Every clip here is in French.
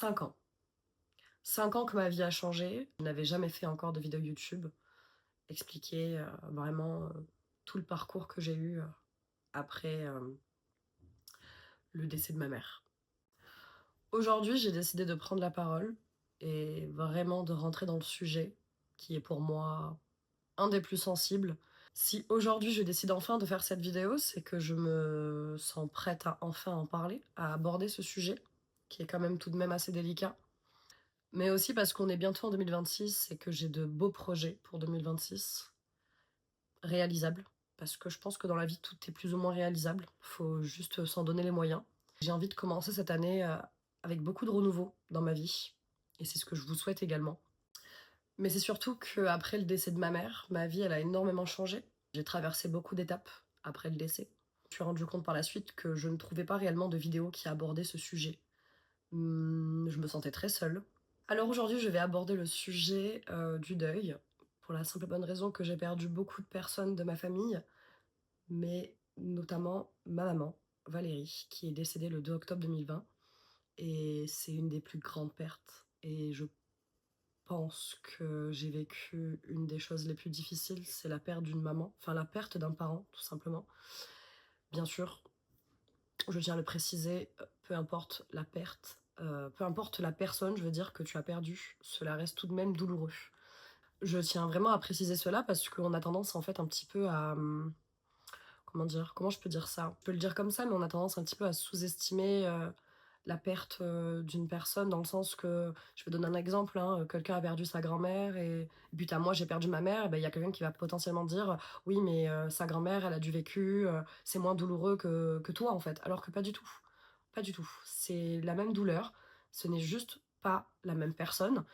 5 ans. 5 ans que ma vie a changé. Je n'avais jamais fait encore de vidéo YouTube. Expliquer vraiment tout le parcours que j'ai eu après le décès de ma mère. Aujourd'hui, j'ai décidé de prendre la parole et vraiment de rentrer dans le sujet qui est pour moi un des plus sensibles. Si aujourd'hui je décide enfin de faire cette vidéo, c'est que je me sens prête à enfin en parler, à aborder ce sujet qui est quand même tout de même assez délicat. Mais aussi parce qu'on est bientôt en 2026 et que j'ai de beaux projets pour 2026, réalisables. Parce que je pense que dans la vie, tout est plus ou moins réalisable. Faut juste s'en donner les moyens. J'ai envie de commencer cette année avec beaucoup de renouveau dans ma vie. Et c'est ce que je vous souhaite également. Mais c'est surtout qu'après le décès de ma vie, elle a énormément changé. J'ai traversé beaucoup d'étapes après le décès. Je me suis rendu compte par la suite que je ne trouvais pas réellement de vidéos qui abordaient ce sujet. Je me sentais très seule. Alors aujourd'hui, je vais aborder le sujet du deuil, pour la simple et bonne raison que j'ai perdu beaucoup de personnes de ma famille, mais notamment ma maman, Valérie, qui est décédée le 2 octobre 2020. Et c'est une des plus grandes pertes. Et je pense que j'ai vécu une des choses les plus difficiles, c'est la perte d'une maman, enfin la perte d'un parent, tout simplement. Bien sûr, je tiens à le préciser, peu importe la perte, peu importe la personne, je veux dire, que tu as perdue, cela reste tout de même douloureux. Je tiens vraiment à préciser cela parce qu'on a tendance en fait un petit peu à... comment dire? Comment je peux dire ça? Je peux le dire comme ça, mais on a tendance un petit peu à sous-estimer la perte d'une personne, dans le sens que, je vais donner un exemple, hein, quelqu'un a perdu sa grand-mère et but à moi j'ai perdu ma mère, et ben il y a quelqu'un qui va potentiellement dire oui mais sa grand-mère elle a du vécu, c'est moins douloureux que toi en fait, alors que pas du tout. Pas du tout. C'est la même douleur, ce n'est juste pas la même personne.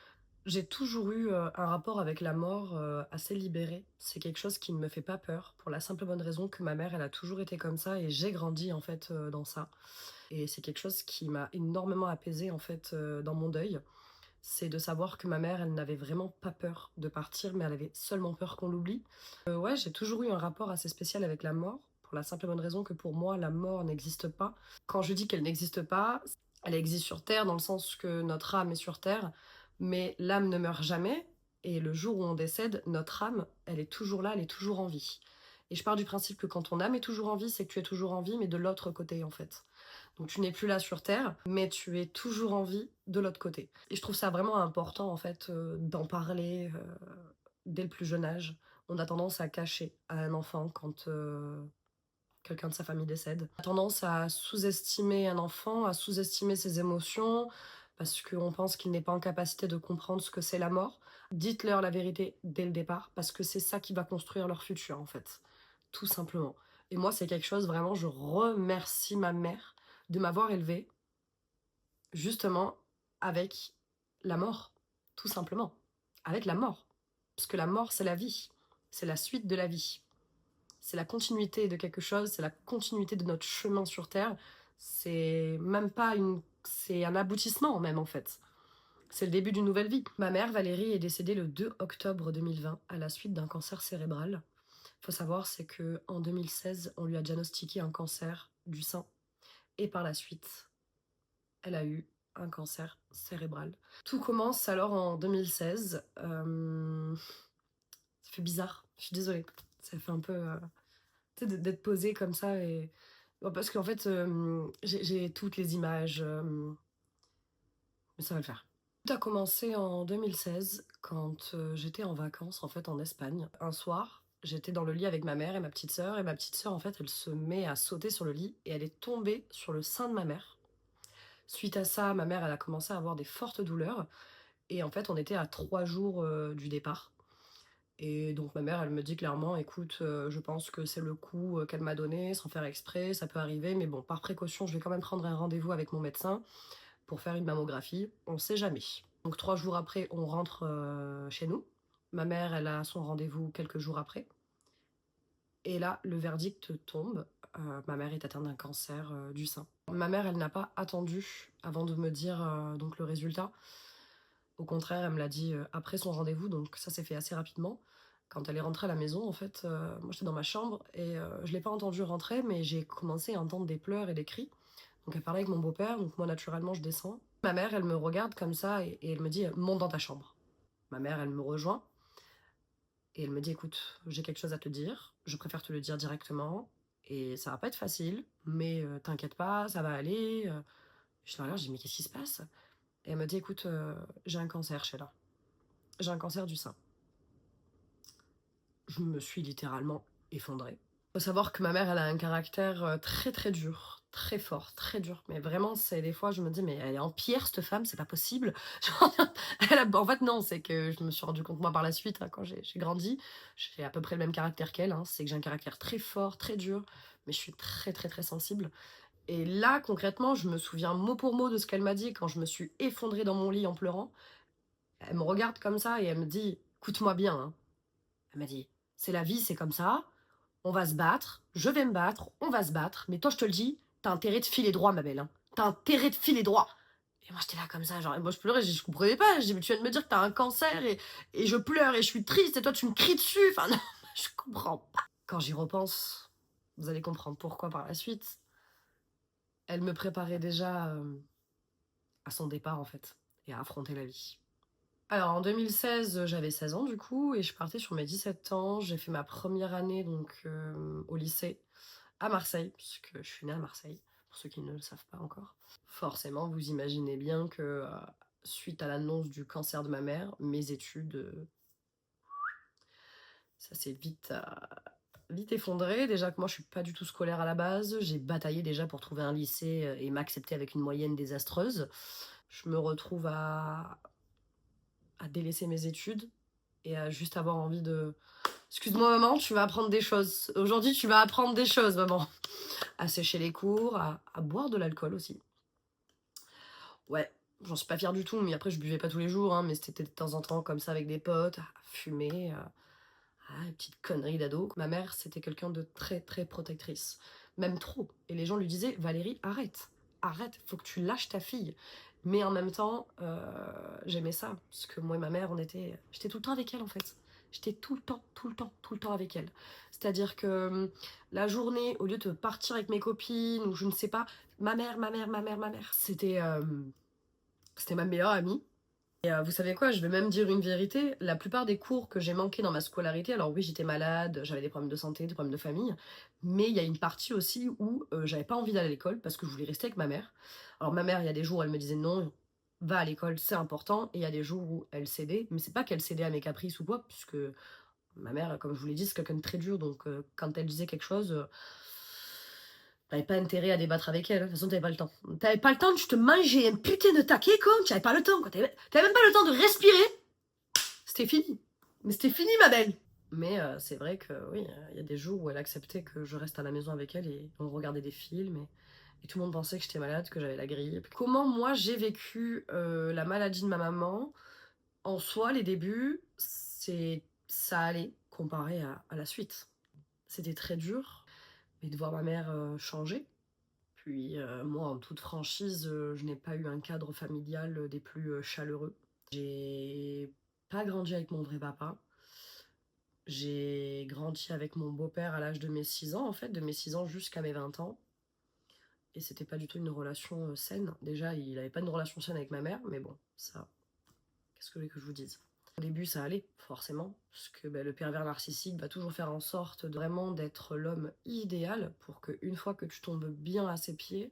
J'ai toujours eu un rapport avec la mort assez libéré. C'est quelque chose qui ne me fait pas peur, pour la simple et bonne raison que ma mère, elle a toujours été comme ça et j'ai grandi en fait dans ça. Et c'est quelque chose qui m'a énormément apaisée en fait dans mon deuil. C'est de savoir que ma mère, elle n'avait vraiment pas peur de partir, mais elle avait seulement peur qu'on l'oublie. Ouais, j'ai toujours eu un rapport assez spécial avec la mort, pour la simple et bonne raison que pour moi, la mort n'existe pas. Quand je dis qu'elle n'existe pas, elle existe sur Terre, dans le sens que notre âme est sur Terre, mais l'âme ne meurt jamais, et le jour où on décède, notre âme, elle est toujours là, elle est toujours en vie. Et je pars du principe que quand ton âme est toujours en vie, c'est que tu es toujours en vie, mais de l'autre côté en fait. Donc tu n'es plus là sur Terre, mais tu es toujours en vie de l'autre côté. Et je trouve ça vraiment important en fait d'en parler dès le plus jeune âge. On a tendance à cacher à un enfant quand quelqu'un de sa famille décède. On a tendance à sous-estimer un enfant, à sous-estimer ses émotions, parce qu'on pense qu'il n'est pas en capacité de comprendre ce que c'est la mort. Dites-leur la vérité dès le départ, parce que c'est ça qui va construire leur futur en fait, tout simplement. Et moi c'est quelque chose, vraiment, je remercie ma mère de m'avoir élevée justement avec la mort, tout simplement. Avec la mort. Parce que la mort, c'est la vie. C'est la suite de la vie. C'est la continuité de quelque chose, c'est la continuité de notre chemin sur Terre. C'est même pas une... C'est un aboutissement même en fait. C'est le début d'une nouvelle vie. Ma mère, Valérie, est décédée le 2 octobre 2020 à la suite d'un cancer cérébral. Faut savoir, c'est que en 2016, on lui a diagnostiqué un cancer du sein. Et par la suite, elle a eu un cancer cérébral. Tout commence alors en 2016. Ça fait bizarre, je suis désolée. Ça fait un peu... tu sais, d'être posée comme ça et... Bon, parce qu'en fait, j'ai toutes les images, mais ça va le faire. Tout a commencé en 2016, quand j'étais en vacances, en fait, en Espagne. Un soir, j'étais dans le lit avec ma mère et ma petite sœur, et ma petite sœur, en fait, elle se met à sauter sur le lit, et elle est tombée sur le sein de ma mère. Suite à ça, ma mère, elle a commencé à avoir des fortes douleurs. Et en fait, on était à 3 jours du départ. Et donc ma mère, elle me dit clairement, écoute, je pense que c'est le coup qu'elle m'a donné, sans faire exprès, ça peut arriver, mais bon, par précaution, je vais quand même prendre un rendez-vous avec mon médecin pour faire une mammographie, on sait jamais. Donc 3 jours après, on rentre chez nous. Ma mère, elle a son rendez-vous quelques jours après. Et là, le verdict tombe. Ma mère est atteinte d'un cancer du sein. Ma mère, elle n'a pas attendu avant de me dire donc le résultat. Au contraire, elle me l'a dit après son rendez-vous, donc ça s'est fait assez rapidement. Quand elle est rentrée à la maison, en fait, moi j'étais dans ma chambre et je l'ai pas entendue rentrer, mais j'ai commencé à entendre des pleurs et des cris. Donc elle parlait avec mon beau-père, donc moi naturellement je descends. Ma mère, elle me regarde comme ça et elle me dit: «Monte dans ta chambre». Ma mère, elle me rejoint et elle me dit: «Écoute, j'ai quelque chose à te dire, je préfère te le dire directement et ça va pas être facile, mais t'inquiète pas, ça va aller». Je la regarde, je dis: «Mais qu'est-ce qui se passe?» Et elle me dit: «Écoute, j'ai un cancer, Sheila. J'ai un cancer du sein». Je me suis littéralement effondrée. Faut savoir que ma mère, elle a un caractère très très dur, très fort, très dur. Mais vraiment, c'est des fois, je me dis, mais elle est en pierre, cette femme, c'est pas possible. Genre, en fait, non, c'est que je me suis rendu compte, moi, par la suite, hein, quand j'ai grandi, j'ai à peu près le même caractère qu'elle. Hein. C'est que j'ai un caractère très fort, très dur, mais je suis très très très sensible. Et là, concrètement, je me souviens mot pour mot de ce qu'elle m'a dit quand je me suis effondrée dans mon lit en pleurant. Elle me regarde comme ça et elle me dit, écoute-moi bien. Hein. Elle m'a dit, c'est la vie, c'est comme ça. On va se battre, je vais me battre, on va se battre, mais toi je te le dis, t'as intérêt de filer droit, ma belle, hein. T'as intérêt de filer droit. Et moi j'étais là comme ça, genre, et moi je pleurais, je comprenais pas, je dis, mais tu viens de me dire que t'as un cancer, et je pleure, et je suis triste, et toi tu me cries dessus, enfin non, je comprends pas. Quand j'y repense, vous allez comprendre pourquoi par la suite, elle me préparait déjà à son départ en fait, et à affronter la vie. Alors en 2016, j'avais 16 ans du coup, et je partais sur mes 17 ans, j'ai fait ma première année donc au lycée, à Marseille, puisque je suis née à Marseille, pour ceux qui ne le savent pas encore. Forcément, vous imaginez bien que suite à l'annonce du cancer de ma mère, mes études, ça s'est vite effondré. Déjà que moi, je suis pas du tout scolaire à la base. J'ai bataillé déjà pour trouver un lycée et m'accepter avec une moyenne désastreuse. Je me retrouve à délaisser mes études et à juste avoir envie de... Excuse-moi maman, tu vas apprendre des choses. Aujourd'hui, tu vas apprendre des choses, maman. À sécher les cours, à boire de l'alcool aussi. Ouais, j'en suis pas fière du tout, mais après je buvais pas tous les jours, hein, mais c'était de temps en temps comme ça avec des potes, à fumer, une petite connerie d'ado. Ma mère, c'était quelqu'un de très très protectrice, même trop. Et les gens lui disaient, Valérie, arrête, arrête, faut que tu lâches ta fille. Mais en même temps, j'aimais ça, parce que moi et ma mère, j'étais tout le temps avec elle en fait. J'étais tout le temps, tout le temps, tout le temps avec elle. C'est-à-dire que la journée, au lieu de partir avec mes copines, ou je ne sais pas, ma mère, ma mère, c'était ma meilleure amie. Et vous savez quoi, je vais même dire une vérité, la plupart des cours que j'ai manqués dans ma scolarité, alors oui, j'étais malade, j'avais des problèmes de santé, des problèmes de famille, mais il y a une partie aussi où j'avais pas envie d'aller à l'école parce que je voulais rester avec ma mère. Alors ma mère, il y a des jours où elle me disait non, va à l'école, c'est important, et il y a des jours où elle cédait, mais c'est pas qu'elle cédait à mes caprices ou quoi, puisque ma mère, comme je vous l'ai dit, c'est quelqu'un de très dur, donc quand elle disait quelque chose, t'avais pas intérêt à débattre avec elle, de toute façon t'avais pas le temps. T'avais pas le temps, tu te mangeais un putain de taquet, quoi, tu avais pas le temps, quoi. T'avais même pas le temps de respirer, c'était fini. Mais c'était fini, ma belle. Mais c'est vrai que oui, il y a des jours où elle acceptait que je reste à la maison avec elle et on regardait des films et tout le monde pensait que j'étais malade, que j'avais la grippe. Comment moi j'ai vécu la maladie de ma maman? En soi, les débuts, ça allait comparé à la suite. C'était très dur, mais de voir ma mère changer. Puis moi, en toute franchise, je n'ai pas eu un cadre familial des plus chaleureux. J'ai pas grandi avec mon vrai papa. J'ai grandi avec mon beau-père à l'âge de mes 6 ans, en fait, de mes 6 ans jusqu'à mes 20 ans. Et c'était pas du tout une relation saine. Déjà, il avait pas une relation saine avec ma mère, mais bon, ça, qu'est-ce que vous voulez que je vous dise? Au début, ça allait, forcément, parce que le pervers narcissique va toujours faire en sorte vraiment d'être l'homme idéal pour qu'une fois que tu tombes bien à ses pieds,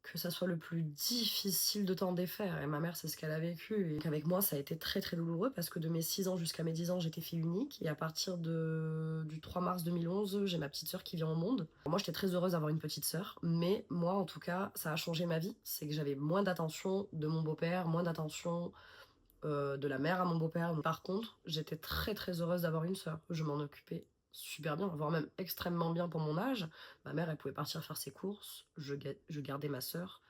que ça soit le plus difficile de t'en défaire. Et ma mère, c'est ce qu'elle a vécu. Et qu'avec moi, ça a été très très douloureux parce que de mes 6 ans jusqu'à mes 10 ans, j'étais fille unique. Et à partir du 3 mars 2011, j'ai ma petite sœur qui vient au monde. Moi, j'étais très heureuse d'avoir une petite sœur. Mais moi, en tout cas, ça a changé ma vie. C'est que j'avais moins d'attention de mon beau-père, moins d'attention de la mère à mon beau-père. Par contre, j'étais très très heureuse d'avoir une sœur. Je m'en occupais super bien, voire même extrêmement bien pour mon âge. Ma mère, elle pouvait partir faire ses courses. Je gardais ma sœur.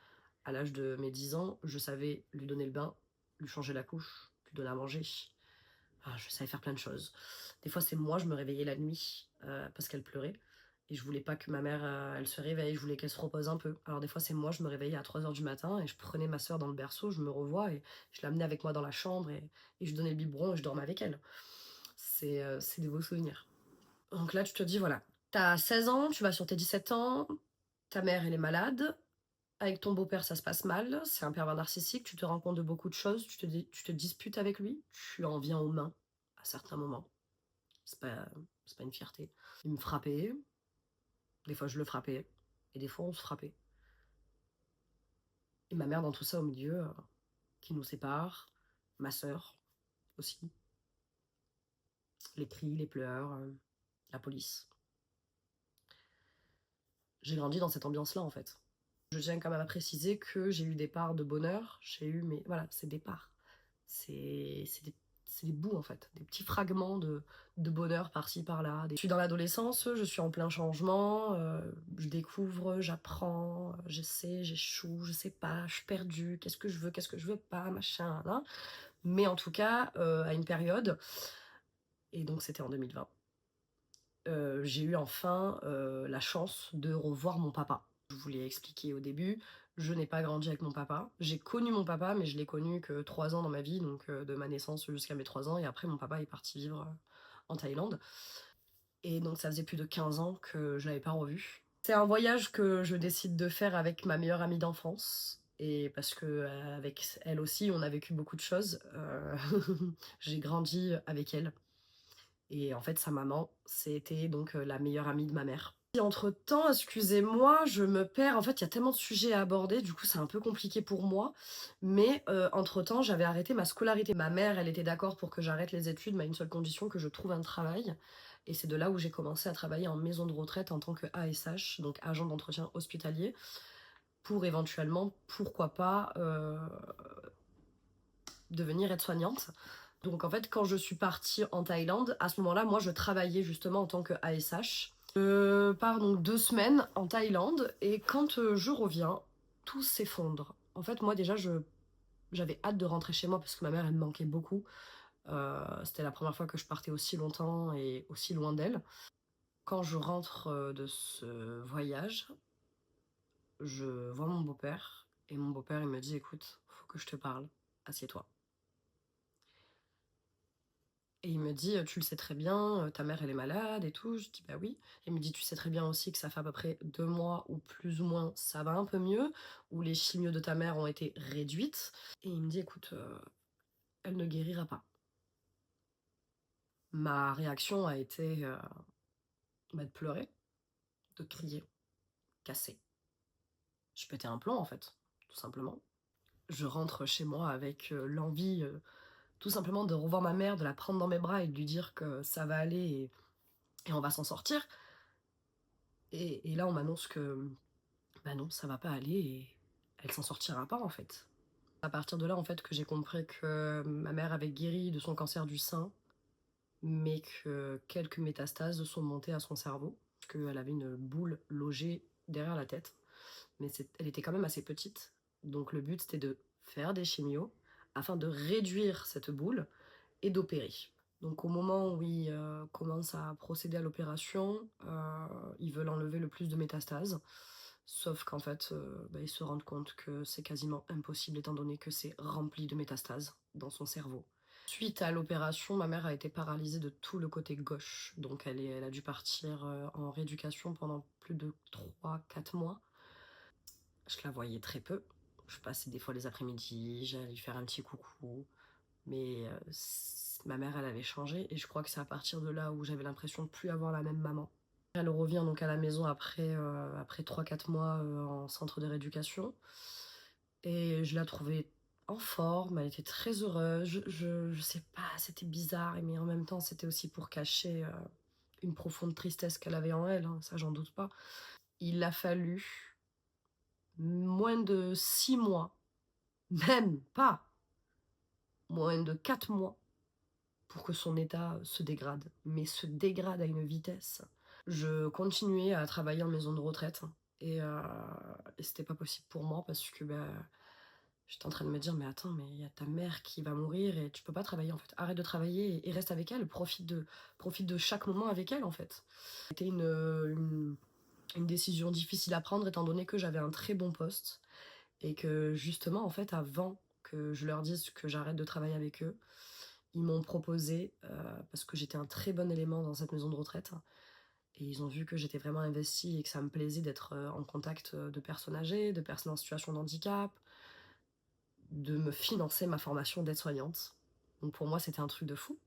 À l'âge de mes 10 ans, je savais lui donner le bain, lui changer la couche, lui donner à manger. Enfin, je savais faire plein de choses. Des fois, c'est moi, je me réveillais la nuit parce qu'elle pleurait. Et je voulais pas que ma mère, elle se réveille, je voulais qu'elle se repose un peu. Alors des fois, c'est moi, je me réveillais à 3 heures du matin et je prenais ma soeur dans le berceau, je me revois et je l'amenais avec moi dans la chambre et je donnais le biberon et je dormais avec elle. C'est des beaux souvenirs. Donc là, tu te dis, voilà, t'as 16 ans, tu vas sur tes 17 ans, ta mère, elle est malade, Avec ton beau-père, ça se passe mal, c'est un pervers narcissique, tu te rends compte de beaucoup de choses, tu te disputes avec lui, tu en viens aux mains à certains moments. C'est pas, c'est pas une fierté. Il me frappait, des fois je le frappais, et des fois on se frappait. Et ma mère dans tout ça au milieu, qui nous sépare, ma sœur aussi, les cris, les pleurs, la police. J'ai grandi dans cette ambiance-là en fait. Je tiens quand même à préciser que j'ai eu des parts de bonheur, j'ai eu, mais voilà, c'est des parts. C'est des bouts en fait, des petits fragments de bonheur par-ci par-là. Je suis dans l'adolescence, je suis en plein changement, je découvre, j'apprends, j'essaie, j'échoue, je sais pas, je suis perdue, qu'est-ce que je veux pas, machin, là. Mais en tout cas, à une période, et donc c'était en 2020, j'ai eu enfin la chance de revoir mon papa. Je vous l'ai expliqué au début, je n'ai pas grandi avec mon papa. J'ai connu mon papa, mais je l'ai connu que 3 ans dans ma vie, donc de ma naissance jusqu'à mes 3 ans. Et après, mon papa est parti vivre en Thaïlande. Et donc, ça faisait plus de 15 ans que je l'avais pas revu. C'est un voyage que je décide de faire avec ma meilleure amie d'enfance. Et parce que avec elle aussi, on a vécu beaucoup de choses. J'ai grandi avec elle. Et en fait, sa maman, c'était donc la meilleure amie de ma mère. Et entre-temps, excusez-moi, je me perds. En fait, il y a tellement de sujets à aborder, du coup, c'est un peu compliqué pour moi. Mais entre-temps, j'avais arrêté ma scolarité. Ma mère, elle était d'accord pour que j'arrête les études, mais à une seule condition, que je trouve un travail. Et c'est de là où j'ai commencé à travailler en maison de retraite en tant que ASH, donc agent d'entretien hospitalier, pour éventuellement, pourquoi pas, devenir aide-soignante. Donc en fait, quand je suis partie en Thaïlande, à ce moment-là, moi, je travaillais justement en tant que ASH. Je pars donc 2 semaines en Thaïlande et quand je reviens, tout s'effondre. En fait, moi déjà, j'avais hâte de rentrer chez moi parce que ma mère, elle me manquait beaucoup. C'était la première fois que je partais aussi longtemps et aussi loin d'elle. Quand je rentre de ce voyage, je vois mon beau-père et mon beau-père, il me dit, écoute, faut que je te parle, assieds-toi. Et il me dit, tu le sais très bien, ta mère elle est malade et tout. Je dis, bah oui. Il me dit, tu sais très bien aussi que ça fait à peu près 2 mois ou plus ou moins, ça va un peu mieux, où les chimios de ta mère ont été réduites. Et il me dit, écoute, elle ne guérira pas. Ma réaction a été bah, de pleurer, de crier, casser. Je pétais un plomb en fait, tout simplement. Je rentre chez moi avec l'envie tout simplement de revoir ma mère, de la prendre dans mes bras et de lui dire que ça va aller et on va s'en sortir. Et là, on m'annonce que bah non, ça va pas aller et elle s'en sortira pas en fait. À partir de là, en fait, que j'ai compris que ma mère avait guéri de son cancer du sein, mais que quelques métastases sont montées à son cerveau, qu'elle avait une boule logée derrière la tête, mais elle était quand même assez petite. Donc le but, c'était de faire des chimios afin de réduire cette boule et d'opérer. Donc au moment où ils commencent à procéder à l'opération, ils veulent enlever le plus de métastases. Sauf qu'en fait, bah, ils se rendent compte que c'est quasiment impossible étant donné que c'est rempli de métastases dans son cerveau. Suite à l'opération, ma mère a été paralysée de tout le côté gauche. Donc elle a dû partir en rééducation pendant plus de 3 4 mois. Je la voyais très peu. Je passais des fois les après-midi, j'allais lui faire un petit coucou. Mais ma mère, elle avait changé et je crois que c'est à partir de là où j'avais l'impression de plus avoir la même maman. Elle revient donc à la maison après 3 4 mois en centre de rééducation et je la trouvais en forme, elle était très heureuse. Je sais pas, c'était bizarre, mais en même temps c'était aussi pour cacher une profonde tristesse qu'elle avait en elle, hein, ça j'en doute pas. Il a fallu moins de 6 mois, même pas, moins de 4 mois pour que son état se dégrade, mais se dégrade à une vitesse. Je continuais à travailler en maison de retraite et c'était pas possible pour moi parce que bah, j'étais en train de me dire mais attends, mais il y a ta mère qui va mourir et tu peux pas travailler en fait. Arrête de travailler et reste avec elle, profite de chaque moment avec elle en fait. C'était une décision difficile à prendre étant donné que j'avais un très bon poste et que justement en fait avant que je leur dise que j'arrête de travailler avec eux, ils m'ont proposé, parce que j'étais un très bon élément dans cette maison de retraite, Et ils ont vu que j'étais vraiment investie et que ça me plaisait d'être en contact de personnes âgées, de personnes en situation de handicap, de me financer ma formation d'aide-soignante. Donc pour moi, c'était un truc de fou.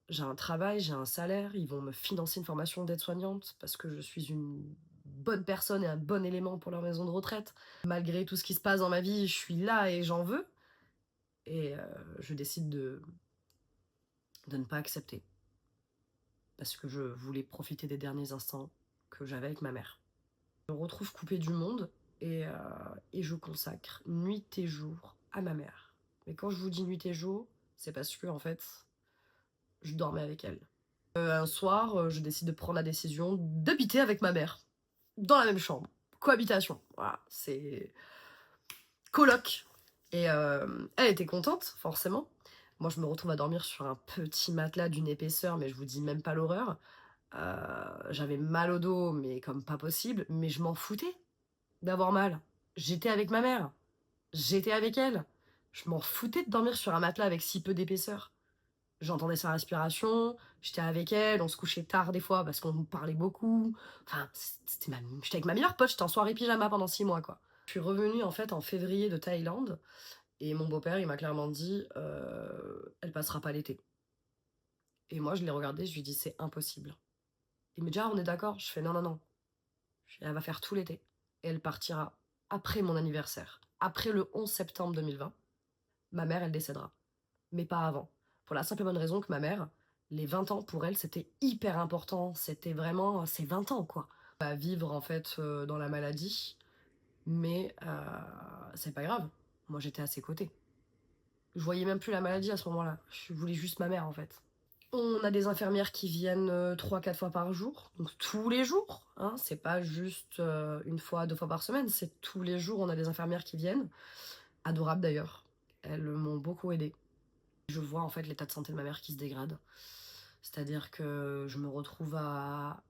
J'ai un travail, j'ai un salaire, ils vont me financer une formation d'aide-soignante parce que je suis une bonne personne et un bon élément pour leur maison de retraite. Malgré tout ce qui se passe dans ma vie, je suis là et j'en veux. Et je décide de ne pas accepter. Parce que je voulais profiter des derniers instants que j'avais avec ma mère. Je me retrouve coupée du monde et je consacre nuit et jour à ma mère. Mais quand je vous dis nuit et jour, c'est parce que, en fait, je dormais avec elle. Un soir, je décide de prendre la décision d'habiter avec ma mère. Dans la même chambre. Cohabitation. Voilà, c'est coloc. Et elle était contente, forcément. Moi, je me retrouve à dormir sur un petit matelas d'une épaisseur, mais je vous dis même pas l'horreur. J'avais mal au dos, mais comme pas possible. Mais je m'en foutais d'avoir mal. J'étais avec ma mère. J'étais avec elle. Je m'en foutais de dormir sur un matelas avec si peu d'épaisseur. J'entendais sa respiration, j'étais avec elle, on se couchait tard des fois parce qu'on parlait beaucoup. Enfin, j'étais avec ma meilleure pote, j'étais en soirée pyjama pendant 6 mois, quoi. Je suis revenue, en fait, en février de Thaïlande, et mon beau-père, il m'a clairement dit elle passera pas l'été. Et moi, je l'ai regardé, je lui ai dit c'est impossible. Il me dit ah, on est d'accord? Je fais non, non, non. Elle va faire tout l'été. Et elle partira après mon anniversaire. Après le 11 septembre 2020, ma mère, elle décédera. Mais pas avant. Pour la simple et bonne raison que ma mère, les 20 ans, pour elle, c'était hyper important. C'était vraiment ses 20 ans, quoi. À vivre, en fait, dans la maladie. Mais c'est pas grave. Moi, j'étais à ses côtés. Je voyais même plus la maladie à ce moment-là. Je voulais juste ma mère, en fait. On a des infirmières qui viennent 3-4 fois par jour, donc tous les jours, hein, c'est pas juste une fois, 2 fois par semaine, c'est tous les jours on a des infirmières qui viennent, adorables d'ailleurs, elles m'ont beaucoup aidée. Je vois en fait l'état de santé de ma mère qui se dégrade, c'est-à-dire que je me retrouve à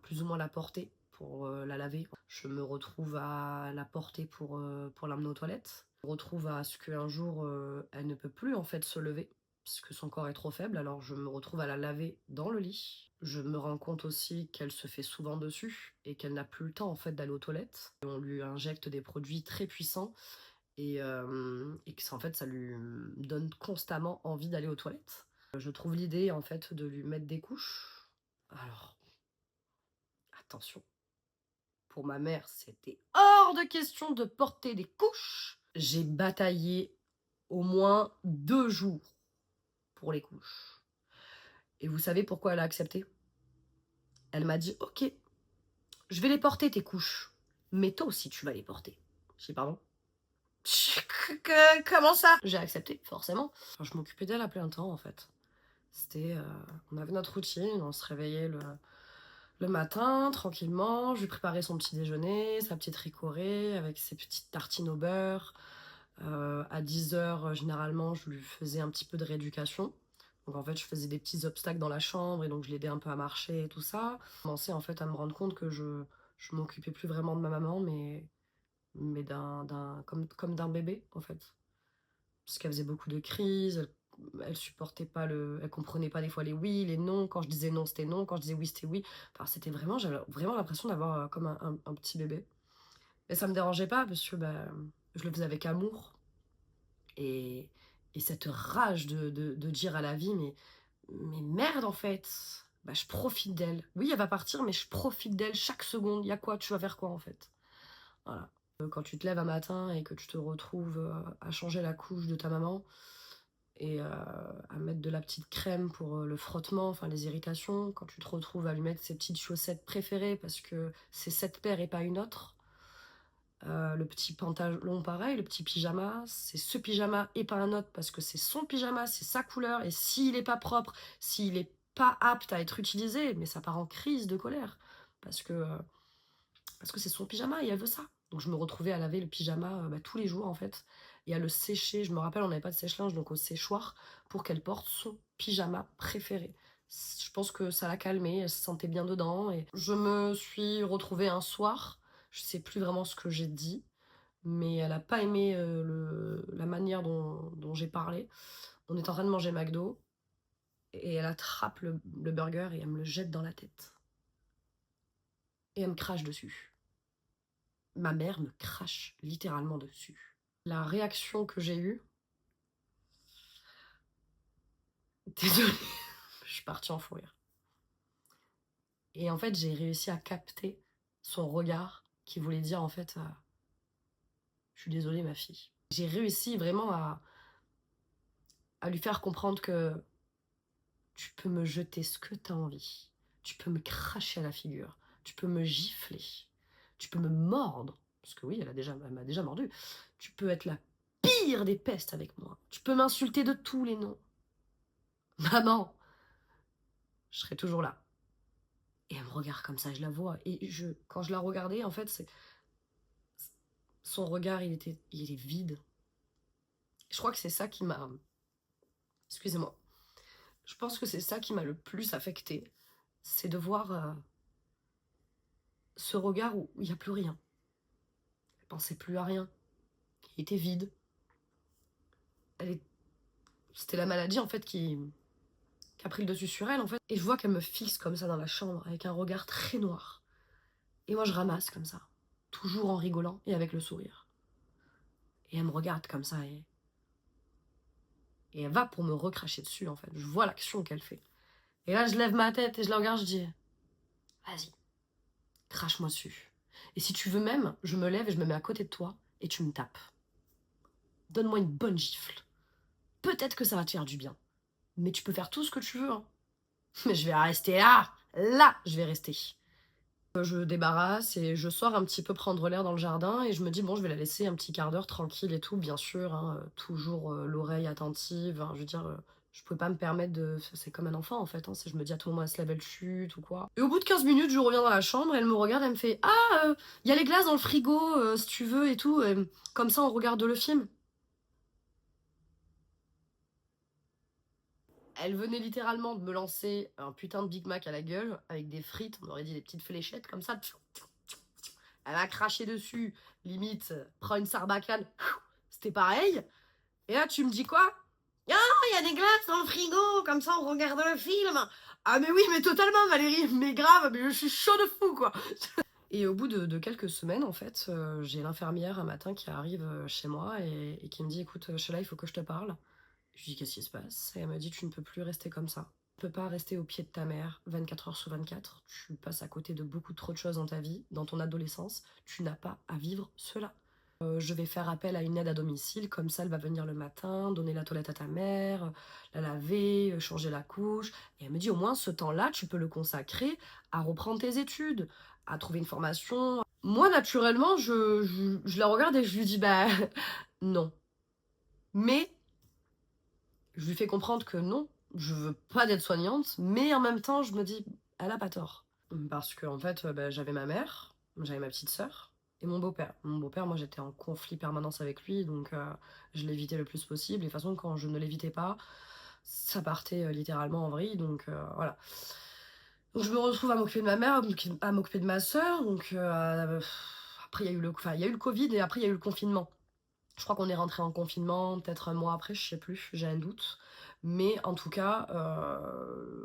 plus ou moins la porter pour la laver, je me retrouve à la porter pour l'emmener aux toilettes, je me retrouve à ce qu'un jour elle ne peut plus en fait se lever, parce que son corps est trop faible, alors je me retrouve à la laver dans le lit. Je me rends compte aussi qu'elle se fait souvent dessus et qu'elle n'a plus le temps en fait d'aller aux toilettes. On lui injecte des produits très puissants et que ça, en fait, ça lui donne constamment envie d'aller aux toilettes. Je trouve l'idée en fait de lui mettre des couches. Alors, attention, pour ma mère, c'était hors de question de porter des couches. J'ai bataillé au moins 2 jours pour les couches. Et vous savez pourquoi elle a accepté? Elle m'a dit ok, je vais les porter tes couches, mais toi aussi tu vas les porter. J'ai dit pardon? Comment ça? J'ai accepté, forcément. Enfin, je m'occupais d'elle à plein temps en fait. C'était, on avait notre routine, on se réveillait le matin tranquillement, je lui préparais son petit déjeuner, sa petite ricorée avec ses petites tartines au beurre. À 10 h, généralement, je lui faisais un petit peu de rééducation. Donc en fait, je faisais des petits obstacles dans la chambre et donc je l'aidais un peu à marcher et tout ça. Je commençais en fait à me rendre compte que je m'occupais plus vraiment de ma maman, mais comme d'un bébé en fait. Parce qu'elle faisait beaucoup de crises, elle supportait pas elle comprenait pas des fois les oui, les non. Quand je disais non, c'était non. Quand je disais oui, c'était oui. Enfin, c'était vraiment, j'avais vraiment l'impression d'avoir comme un petit bébé. Mais ça me dérangeait pas parce que bah, je le faisais avec amour. Et, et cette rage de dire à la vie, mais merde en fait, bah, je profite d'elle. Oui, elle va partir, mais je profite d'elle chaque seconde. Y a quoi? Tu vas faire quoi en fait? Voilà. Quand tu te lèves un matin et que tu te retrouves à changer la couche de ta maman et à mettre de la petite crème pour le frottement, enfin les irritations, quand tu te retrouves à lui mettre ses petites chaussettes préférées parce que c'est cette paire et pas une autre, le petit pantalon pareil, le petit pyjama, c'est ce pyjama et pas un autre parce que c'est son pyjama, c'est sa couleur et s'il est pas propre, s'il est pas apte à être utilisé, mais ça part en crise de colère parce que c'est son pyjama et elle veut ça. Donc je me retrouvais à laver le pyjama tous les jours en fait et à le sécher. Je me rappelle, on n'avait pas de sèche-linge, donc au séchoir pour qu'elle porte son pyjama préféré. Je pense que ça l'a calmée, elle se sentait bien dedans. Et je me suis retrouvée un soir, je sais plus vraiment ce que j'ai dit, mais elle a pas aimé la manière dont j'ai parlé. On est en train de manger McDo et elle attrape le burger et elle me le jette dans la tête. et elle me crache dessus. Ma mère me crache littéralement dessus. La réaction que j'ai eue... Désolée, je suis partie en fou rire. Et en fait, j'ai réussi à capter son regard qui voulait dire en fait je suis désolée ma fille. J'ai réussi vraiment à lui faire comprendre que tu peux me jeter ce que t'as envie. Tu peux me cracher à la figure. Tu peux me gifler. Tu peux me mordre. Parce que oui, elle m'a déjà mordu. Tu peux être la pire des pestes avec moi. Tu peux m'insulter de tous les noms. Maman, je serai toujours là. Et elle me regarde comme ça, je la vois. Et quand je la regardais, en fait, son regard, il était vide. Je crois que c'est ça qui m'a... Excusez-moi. Je pense que c'est ça qui m'a le plus affectée. C'est de voir ce regard où il n'y a plus rien. Elle pensait plus à rien. Il était vide. C'était la maladie, en fait, qui a pris le dessus sur elle, en fait. Et je vois qu'elle me fixe comme ça dans la chambre, avec un regard très noir. Et moi, je ramasse comme ça. Toujours en rigolant et avec le sourire. Et elle me regarde comme ça et elle va pour me recracher dessus, en fait. Je vois l'action qu'elle fait. Et là, je lève ma tête et je la regarde, je dis vas-y, crache-moi dessus. Et si tu veux même, je me lève et je me mets à côté de toi et tu me tapes. Donne-moi une bonne gifle. Peut-être que ça va te faire du bien. Mais tu peux faire tout ce que tu veux, hein. Mais je vais rester là. Là, je vais rester. Je débarrasse et je sors un petit peu prendre l'air dans le jardin et je me dis bon, je vais la laisser un petit quart d'heure tranquille et tout, bien sûr, hein, toujours l'oreille attentive, hein, je veux dire, je pouvais pas me permettre de... C'est comme un enfant en fait, hein, si je me dis à tout moment elle se lève, elle chute ou quoi. Et au bout de 15 minutes, je reviens dans la chambre, elle me regarde, elle me fait ah, y a les glaces dans le frigo, si tu veux et tout, comme ça on regarde le film. Elle venait littéralement de me lancer un putain de Big Mac à la gueule, avec des frites, on aurait dit des petites fléchettes comme ça. Elle a craché dessus, limite, prends une sarbacane, c'était pareil. Et là, tu me dis quoi? Ah, il y a des glaces dans le frigo, comme ça on regarde le film. Ah mais oui, mais totalement Valérie, mais grave, mais je suis chaud de fou quoi. Et au bout de quelques semaines, en fait, j'ai l'infirmière un matin qui arrive chez moi et qui me dit écoute, Sheila, il faut que je te parle. Je lui dis qu'est-ce qui se passe? Et elle me dit tu ne peux plus rester comme ça. Tu ne peux pas rester au pied de ta mère 24 heures sur 24. Tu passes à côté de beaucoup trop de choses dans ta vie, dans ton adolescence. Tu n'as pas à vivre cela. Je vais faire appel à une aide à domicile, comme ça elle va venir le matin, donner la toilette à ta mère, la laver, changer la couche. Et elle me dit au moins ce temps-là, tu peux le consacrer à reprendre tes études, à trouver une formation. Moi, naturellement, je la regarde et je lui dis bah non. Mais je lui fais comprendre que non, je veux pas d'être soignante, mais en même temps, je me dis, elle a pas tort. Parce que, en fait, bah, j'avais ma mère, j'avais ma petite sœur et mon beau-père. Mon beau-père, moi, j'étais en conflit permanence avec lui, donc je l'évitais le plus possible. Et de toute façon, quand je ne l'évitais pas, ça partait littéralement en vrille, donc voilà. Donc je me retrouve à m'occuper de ma mère, à m'occuper de ma sœur, donc après, il y a eu il y a eu le Covid et après, il y a eu le confinement. Je crois qu'on est rentré en confinement peut-être un mois après, je sais plus, j'ai un doute. Mais en tout cas,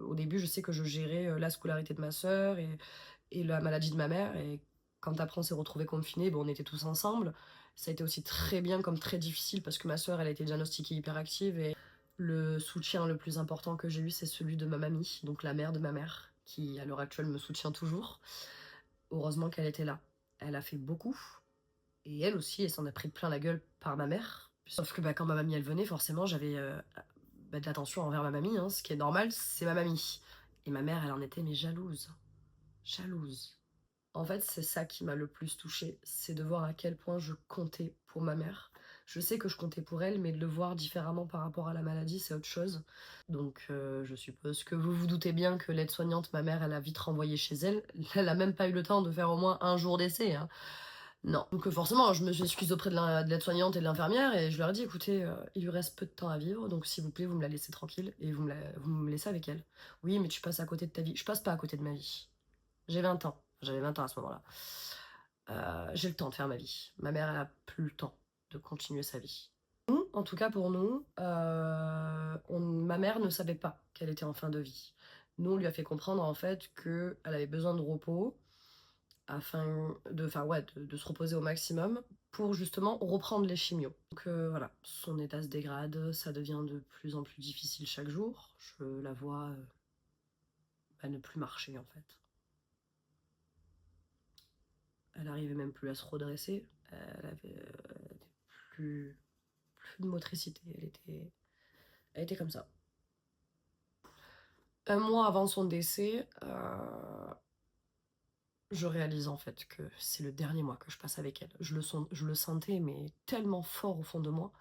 au début, je sais que je gérais la scolarité de ma sœur et la maladie de ma mère. Et quand après on s'est retrouvés confinés, bon, on était tous ensemble. Ça a été aussi très bien comme très difficile parce que ma sœur, elle a été diagnostiquée hyperactive. Et le soutien le plus important que j'ai eu, c'est celui de ma mamie, donc la mère de ma mère, qui à l'heure actuelle me soutient toujours. Heureusement qu'elle était là. Elle a fait beaucoup. Et elle aussi, elle s'en a pris plein la gueule par ma mère. Sauf que bah, quand ma mamie elle venait, forcément j'avais bah, de l'attention envers ma mamie, hein, ce qui est normal, c'est ma mamie. Et ma mère, elle en était mais jalouse. Jalouse. En fait, c'est ça qui m'a le plus touchée, c'est de voir à quel point je comptais pour ma mère. Je sais que je comptais pour elle, mais de le voir différemment par rapport à la maladie, c'est autre chose. Donc je suppose que vous vous doutez bien que l'aide-soignante, ma mère, elle a vite renvoyé chez elle. Elle a même pas eu le temps de faire au moins un jour d'essai, hein. Non. Donc forcément, je me suis excusée auprès de l'aide-soignante et de l'infirmière et je leur ai dit, écoutez, il lui reste peu de temps à vivre, donc s'il vous plaît, vous me la laissez tranquille et vous me laissez avec elle. Oui, mais tu passes à côté de ta vie. Je passe pas à côté de ma vie. J'ai 20 ans. J'avais 20 ans à ce moment-là. J'ai le temps de faire ma vie. Ma mère, elle a plus le temps de continuer sa vie. Nous, en tout cas pour nous, ma mère ne savait pas qu'elle était en fin de vie. Nous, on lui a fait comprendre en fait qu'elle avait besoin de repos, afin de se reposer au maximum pour justement reprendre les chimios. Donc voilà, son état se dégrade, ça devient de plus en plus difficile chaque jour. Je la vois ne plus marcher en fait. Elle arrivait même plus à se redresser, elle avait plus de motricité, elle était comme ça. Un mois avant son décès, je réalise en fait que c'est le dernier mois que je passe avec elle. Je le sentais, mais tellement fort au fond de moi.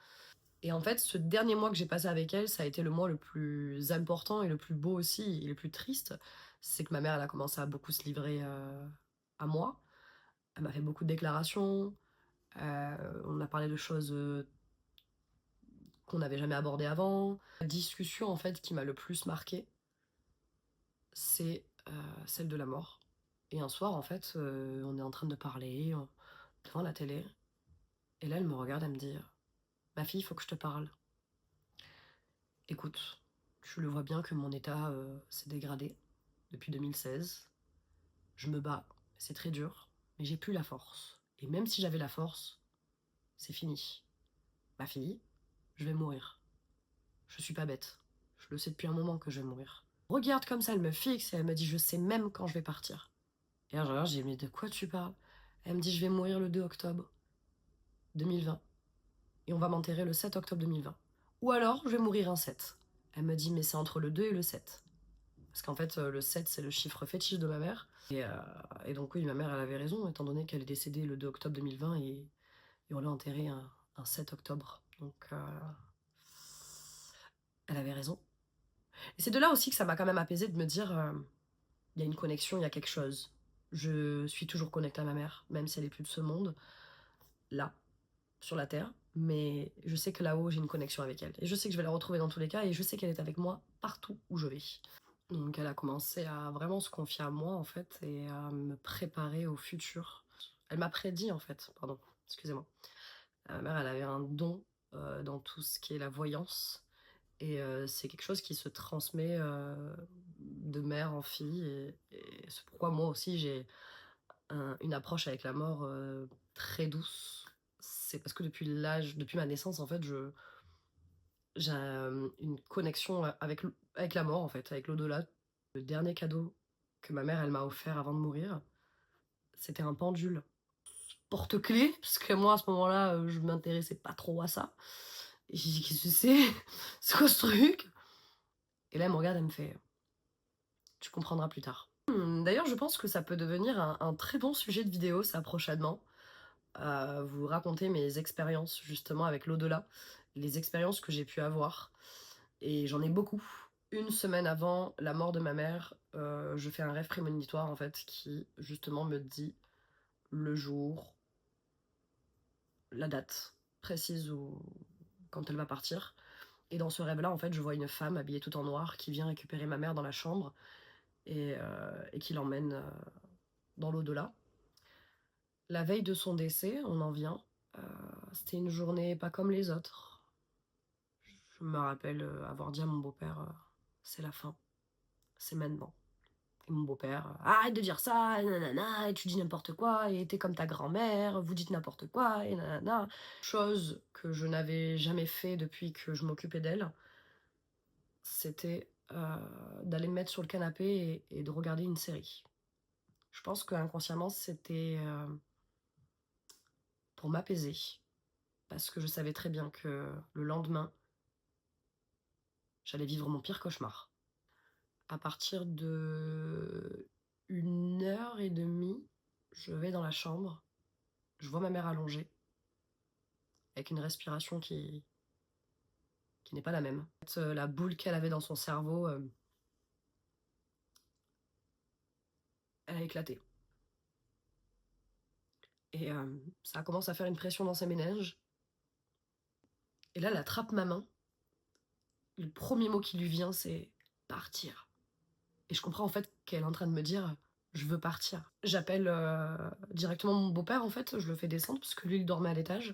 Et en fait, ce dernier mois que j'ai passé avec elle, ça a été le mois le plus important et le plus beau aussi, et le plus triste. C'est que ma mère, elle a commencé à beaucoup se livrer à moi. Elle m'a fait beaucoup de déclarations. On a parlé de choses qu'on n'avait jamais abordées avant. La discussion en fait qui m'a le plus marquée, c'est celle de la mort. Et un soir, en fait, on est en train de parler devant la télé. Et là, elle me regarde, elle me dit ma fille, il faut que je te parle. Écoute, tu le vois bien que mon état s'est dégradé depuis 2016. Je me bats, c'est très dur, mais j'ai plus la force. Et même si j'avais la force, c'est fini. Ma fille, je vais mourir. Je suis pas bête. Je le sais depuis un moment que je vais mourir. Regarde comme ça, elle me fixe et elle me dit je sais même quand je vais partir. Et là, je regarde, j'ai dit mais de quoi tu parles? Elle me dit je vais mourir le 2 octobre 2020. Et on va m'enterrer le 7 octobre 2020. Ou alors, je vais mourir un 7. Elle me dit, mais c'est entre le 2 et le 7. Parce qu'en fait, le 7, c'est le chiffre fétiche de ma mère. Et donc, oui, ma mère, elle avait raison, étant donné qu'elle est décédée le 2 octobre 2020 et on l'a enterrée un 7 octobre. Donc, elle avait raison. Et c'est de là aussi que ça m'a quand même apaisée de me dire, il y a une connexion, il y a quelque chose. Je suis toujours connectée à ma mère, même si elle est plus de ce monde, là, sur la Terre, mais je sais que là-haut, j'ai une connexion avec elle. Et je sais que je vais la retrouver dans tous les cas, et je sais qu'elle est avec moi partout où je vais. Donc elle a commencé à vraiment se confier à moi, en fait, et à me préparer au futur. Elle m'a prédit, en fait, pardon, excusez-moi. Ma mère, elle avait un don dans tout ce qui est la voyance, et c'est quelque chose qui se transmet de mère en fille, et c'est pourquoi moi aussi, j'ai une approche avec la mort très douce. C'est parce que depuis ma naissance, en fait, j'ai une connexion avec la mort, en fait, avec l'au-delà. Le dernier cadeau que ma mère, elle m'a offert avant de mourir, c'était un pendule porte-clés, parce que moi, à ce moment-là, je m'intéressais pas trop à ça. Et j'ai dit, qu'est-ce que c'est? C'est quoi ce truc? Et là, elle me regarde, elle me fait, tu comprendras plus tard. D'ailleurs, je pense que ça peut devenir un très bon sujet de vidéo, ça, prochainement. Vous raconter mes expériences justement avec l'au-delà, les expériences que j'ai pu avoir. Et j'en ai beaucoup. Une semaine avant la mort de ma mère, je fais un rêve prémonitoire en fait qui justement me dit le jour, la date précise où quand elle va partir. Et dans ce rêve-là, en fait, je vois une femme habillée tout en noir qui vient récupérer ma mère dans la chambre et qui l'emmène dans l'au-delà. La veille de son décès, on en vient. C'était une journée pas comme les autres. Je me rappelle avoir dit à mon beau-père, c'est la fin, c'est maintenant. Et mon beau-père, arrête de dire ça, et nanana, et tu dis n'importe quoi, et t'es comme ta grand-mère, vous dites n'importe quoi, et nanana. Chose que je n'avais jamais fait depuis que je m'occupais d'elle, c'était d'aller me mettre sur le canapé et de regarder une série. Je pense qu'inconsciemment, c'était pour m'apaiser, parce que je savais très bien que le lendemain, j'allais vivre mon pire cauchemar. À partir de 1h30, je vais dans la chambre, je vois ma mère allongée, avec une respiration qui n'est pas la même. La boule qu'elle avait dans son cerveau, elle a éclaté. Et ça commence à faire une pression dans ses méninges. Et là, elle attrape ma main. Le premier mot qui lui vient, c'est partir. Et je comprends en fait qu'elle est en train de me dire je veux partir. J'appelle directement mon beau-père en fait, je le fais descendre parce que lui il dormait à l'étage.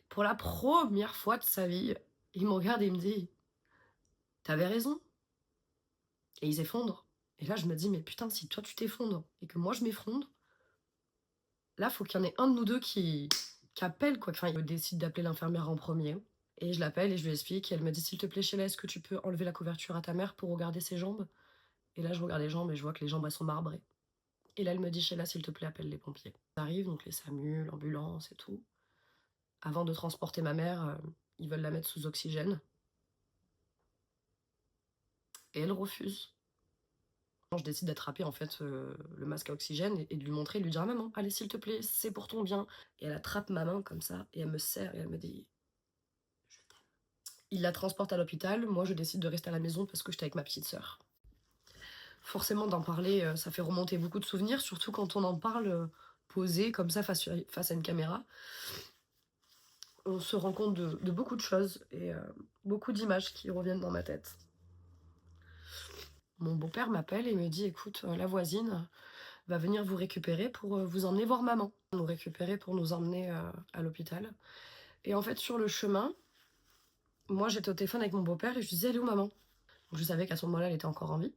Pour la première fois de sa vie, il me regarde et il me dit t'avais raison. Et il s'effondre. Et là je me dis mais putain si toi tu t'effondres et que moi je m'effondre, Là, faut qu'il y en ait un de nous deux qui appelle, quoi. Enfin, il décide d'appeler l'infirmière en premier. Et je l'appelle et je lui explique. Et elle me dit, s'il te plaît, Sheila, est-ce que tu peux enlever la couverture à ta mère pour regarder ses jambes? Et là, je regarde les jambes et je vois que les jambes, elles sont marbrées. Et là, elle me dit, Sheila, s'il te plaît, appelle les pompiers. Ils arrivent, donc les SAMU, l'ambulance et tout. Avant de transporter ma mère, ils veulent la mettre sous oxygène. Et elle refuse. Je décide d'attraper en fait le masque à oxygène et de lui montrer, de lui dire ah, maman, allez s'il te plaît, c'est pour ton bien. Et elle attrape ma main comme ça et elle me serre et elle me dit je t'aime. Il la transporte à l'hôpital, moi je décide de rester à la maison parce que j'étais avec ma petite sœur. Forcément d'en parler, ça fait remonter beaucoup de souvenirs, surtout quand on en parle posé comme ça face à une caméra. On se rend compte de beaucoup de choses et beaucoup d'images qui reviennent dans ma tête. Mon beau-père m'appelle et me dit écoute, la voisine va venir vous récupérer pour vous emmener voir maman. Nous récupérer pour nous emmener à l'hôpital. Et en fait, sur le chemin, moi j'étais au téléphone avec mon beau-père et je lui disais elle est où maman? Donc, je savais qu'à ce moment-là, elle était encore en vie.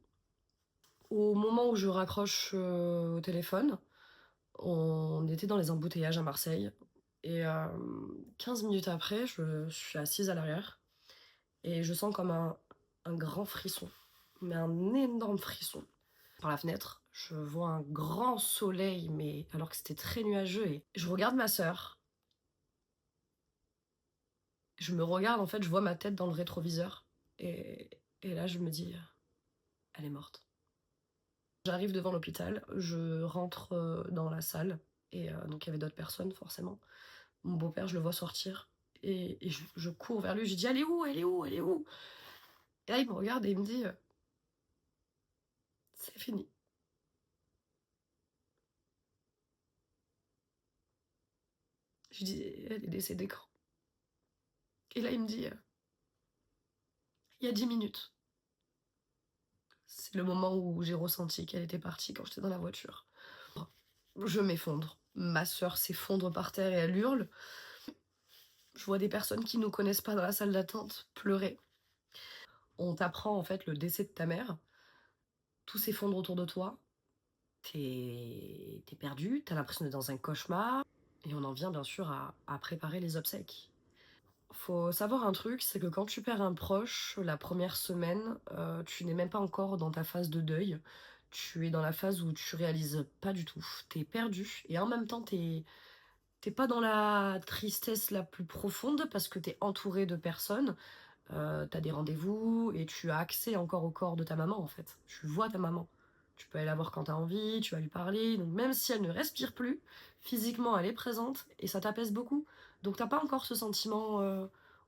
Au moment où je raccroche au téléphone, on était dans les embouteillages à Marseille. Et 15 minutes après, je suis assise à l'arrière et je sens comme un grand frisson, mais un énorme frisson. Par la fenêtre, je vois un grand soleil, mais alors que c'était très nuageux. Et je regarde ma sœur. Je me regarde, en fait, je vois ma tête dans le rétroviseur. Et là, je me dis, elle est morte. J'arrive devant l'hôpital, je rentre dans la salle. Et donc, il y avait d'autres personnes, forcément. Mon beau-père, je le vois sortir. Et je cours vers lui, je dis, elle est où? Elle est où? Elle est où? Et là, il me regarde et il me dit, c'est fini. Je dis, elle est décédée quand? Et là, il me dit, il y a 10 minutes. C'est le moment où j'ai ressenti qu'elle était partie quand j'étais dans la voiture. Je m'effondre. Ma sœur s'effondre par terre et elle hurle. Je vois des personnes qui nous connaissent pas dans la salle d'attente pleurer. On t'apprend en fait le décès de ta mère. Tout s'effondre autour de toi. T'es perdu, t'as l'impression d'être dans un cauchemar. Et on en vient bien sûr à préparer les obsèques. Faut savoir un truc, c'est que quand tu perds un proche, la première semaine, tu n'es même pas encore dans ta phase de deuil. Tu es dans la phase où tu réalises pas du tout. T'es perdu et en même temps t'es pas dans la tristesse la plus profonde parce que t'es entouré de personnes. T'as des rendez-vous et tu as accès encore au corps de ta maman en fait. Tu vois ta maman. Tu peux aller la voir quand t'as envie, tu vas lui parler. Donc même si elle ne respire plus, physiquement elle est présente et ça t'apaise beaucoup. Donc t'as pas encore ce sentiment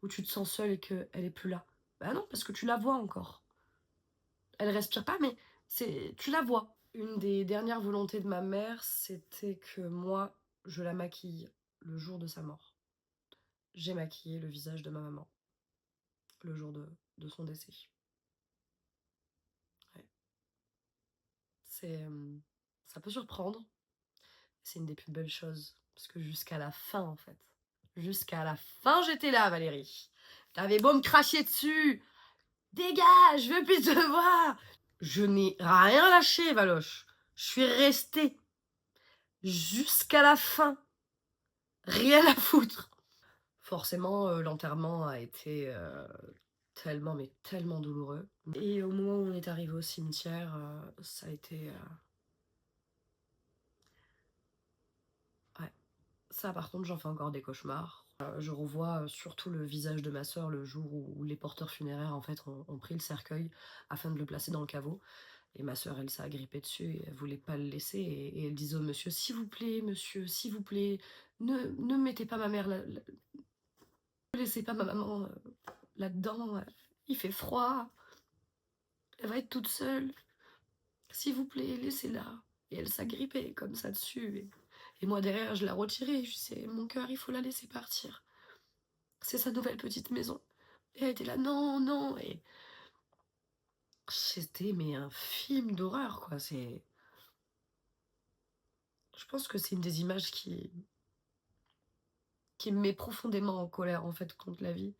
où tu te sens seule et qu'elle est plus là. Bah non, parce que tu la vois encore. Elle respire pas, mais tu la vois. Une des dernières volontés de ma mère, c'était que moi, je la maquille le jour de sa mort. J'ai maquillé le visage de ma maman le jour de son décès. Ouais. Ça peut surprendre. C'est une des plus belles choses. Parce que jusqu'à la fin, en fait. Jusqu'à la fin, j'étais là, Valérie. T'avais beau me cracher dessus. Dégage, je veux plus te voir. Je n'ai rien lâché, Valoche. Je suis restée jusqu'à la fin. Rien à foutre. Forcément, l'enterrement a été tellement, mais tellement douloureux. Et au moment où on est arrivé au cimetière, ça a été... ouais. Ça, par contre, j'en fais encore des cauchemars. Je revois surtout le visage de ma sœur le jour où les porteurs funéraires, en fait, ont pris le cercueil afin de le placer dans le caveau. Et ma sœur, elle s'est agrippée dessus et elle voulait pas le laisser. Et elle disait au monsieur, s'il vous plaît, monsieur, s'il vous plaît, ne mettez pas ma mère là, ne laissez pas ma maman là-dedans. Il fait froid. Elle va être toute seule. S'il vous plaît, laissez-la. Et elle s'agrippait comme ça dessus. Et moi, derrière, je la retirais. Je disais, mon cœur, il faut la laisser partir. C'est sa nouvelle petite maison. Et elle était là, non, non. Et c'était, mais un film d'horreur, quoi. Je pense que c'est une des images qui me met profondément en colère, en fait, contre la vie.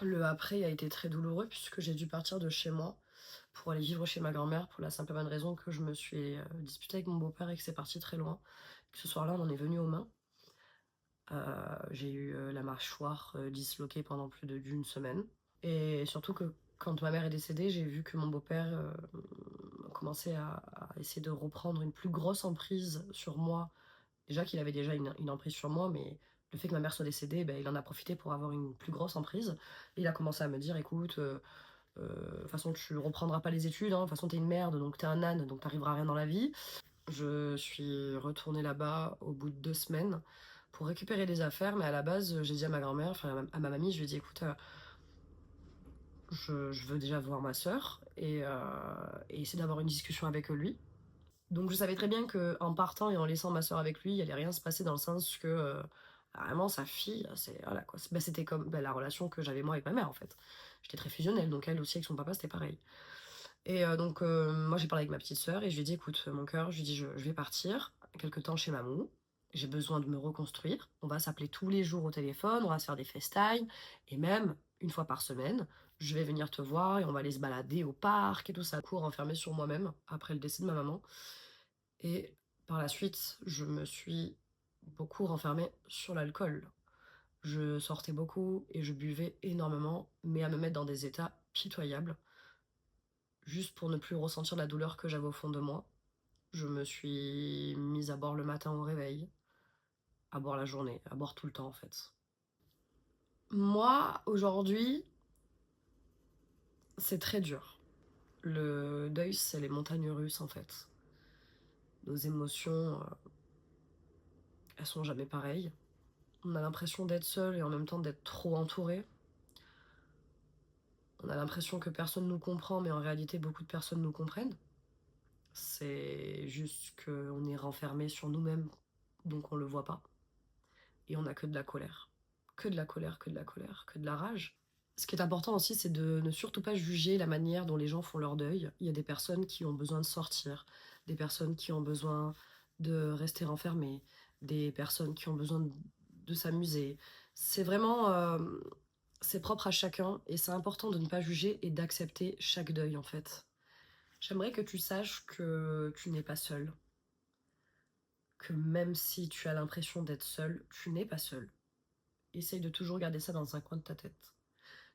Le après a été très douloureux puisque j'ai dû partir de chez moi pour aller vivre chez ma grand-mère pour la simple et bonne raison que je me suis disputée avec mon beau-père et que c'est parti très loin. Ce soir-là, on en est venu aux mains. J'ai eu la mâchoire disloquée pendant plus d'une semaine. Et surtout que quand ma mère est décédée, j'ai vu que mon beau-père commençait à essayer de reprendre une plus grosse emprise sur moi. Déjà qu'il avait déjà une emprise sur moi, mais le fait que ma mère soit décédée, ben, il en a profité pour avoir une plus grosse emprise. Et il a commencé à me dire, écoute, de toute façon tu reprendras pas les études, hein. De toute façon t'es une merde, donc t'es un âne, donc t'arriveras à rien dans la vie. Je suis retournée là-bas au bout de 2 semaines pour récupérer des affaires, mais à la base j'ai dit à ma grand-mère, enfin à ma mamie, je lui ai dit écoute, je veux déjà voir ma soeur et essayer d'avoir une discussion avec lui. Donc je savais très bien qu'en partant et en laissant ma soeur avec lui, il allait rien se passer dans le sens que vraiment sa fille, voilà, quoi. Bah, c'était comme la relation que j'avais moi avec ma mère en fait. J'étais très fusionnelle, donc elle aussi avec son papa c'était pareil. Et donc moi j'ai parlé avec ma petite soeur et je lui ai dit écoute mon cœur, je lui ai dit je vais partir quelque temps chez Mamou. J'ai besoin de me reconstruire. On va s'appeler tous les jours au téléphone, on va se faire des FaceTime et même une fois par semaine, je vais venir te voir et on va aller se balader au parc et tout ça. Cours enfermée sur moi-même après le décès de ma maman. Et par la suite, je me suis beaucoup renfermée sur l'alcool. Je sortais beaucoup et je buvais énormément, mais à me mettre dans des états pitoyables, juste pour ne plus ressentir la douleur que j'avais au fond de moi. Je me suis mise à boire le matin au réveil, à boire la journée, à boire tout le temps en fait. Moi, aujourd'hui, c'est très dur. Le deuil, c'est les montagnes russes en fait. Nos émotions, elles sont jamais pareilles. On a l'impression d'être seul et en même temps d'être trop entouré. On a l'impression que personne nous comprend, mais en réalité, beaucoup de personnes nous comprennent. C'est juste qu'on est renfermé sur nous-mêmes, donc on le voit pas. Et on a que de la colère. Que de la colère, que de la colère, que de la rage. Ce qui est important aussi, c'est de ne surtout pas juger la manière dont les gens font leur deuil. Il y a des personnes qui ont besoin de sortir, des personnes qui ont besoin de rester enfermées, des personnes qui ont besoin de s'amuser. C'est vraiment... c'est propre à chacun et c'est important de ne pas juger et d'accepter chaque deuil en fait. J'aimerais que tu saches que tu n'es pas seul. Que même si tu as l'impression d'être seul, tu n'es pas seul. Essaye de toujours garder ça dans un coin de ta tête.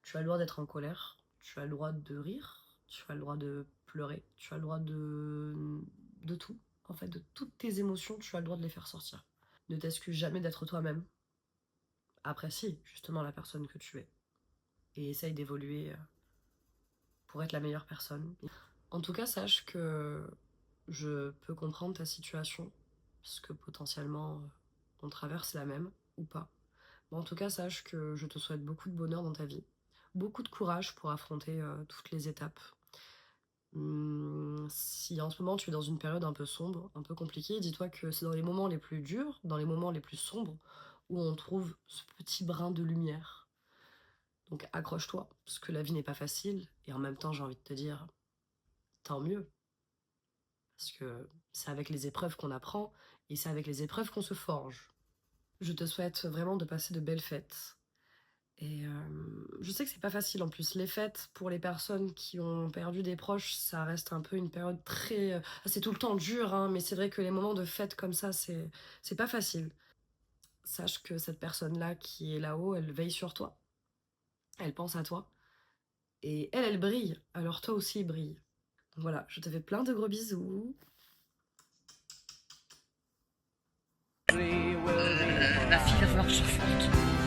Tu as le droit d'être en colère, tu as le droit de rire, tu as le droit de pleurer, tu as le droit de tout. En fait, de toutes tes émotions, tu as le droit de les faire sortir. Ne t'excuse jamais d'être toi-même. Apprécie justement la personne que tu es. Et essaye d'évoluer pour être la meilleure personne. En tout cas, sache que je peux comprendre ta situation, parce que potentiellement on traverse la même, ou pas. Mais en tout cas, sache que je te souhaite beaucoup de bonheur dans ta vie, beaucoup de courage pour affronter toutes les étapes. Si en ce moment tu es dans une période un peu sombre, un peu compliquée, dis-toi que c'est dans les moments les plus durs, dans les moments les plus sombres, où on trouve ce petit brin de lumière. Donc accroche-toi, parce que la vie n'est pas facile, et en même temps j'ai envie de te dire, tant mieux, parce que c'est avec les épreuves qu'on apprend, et c'est avec les épreuves qu'on se forge. Je te souhaite vraiment de passer de belles fêtes. Et je sais que c'est pas facile en plus. Les fêtes, pour les personnes qui ont perdu des proches, ça reste un peu une période très... c'est tout le temps dur, hein, mais c'est vrai que les moments de fête comme ça, c'est pas facile. Sache que cette personne-là qui est là-haut, elle veille sur toi. Elle pense à toi. Et elle brille. Alors toi aussi, brille. Donc voilà, je te fais plein de gros bisous. Ma fille va falloir que je sorte.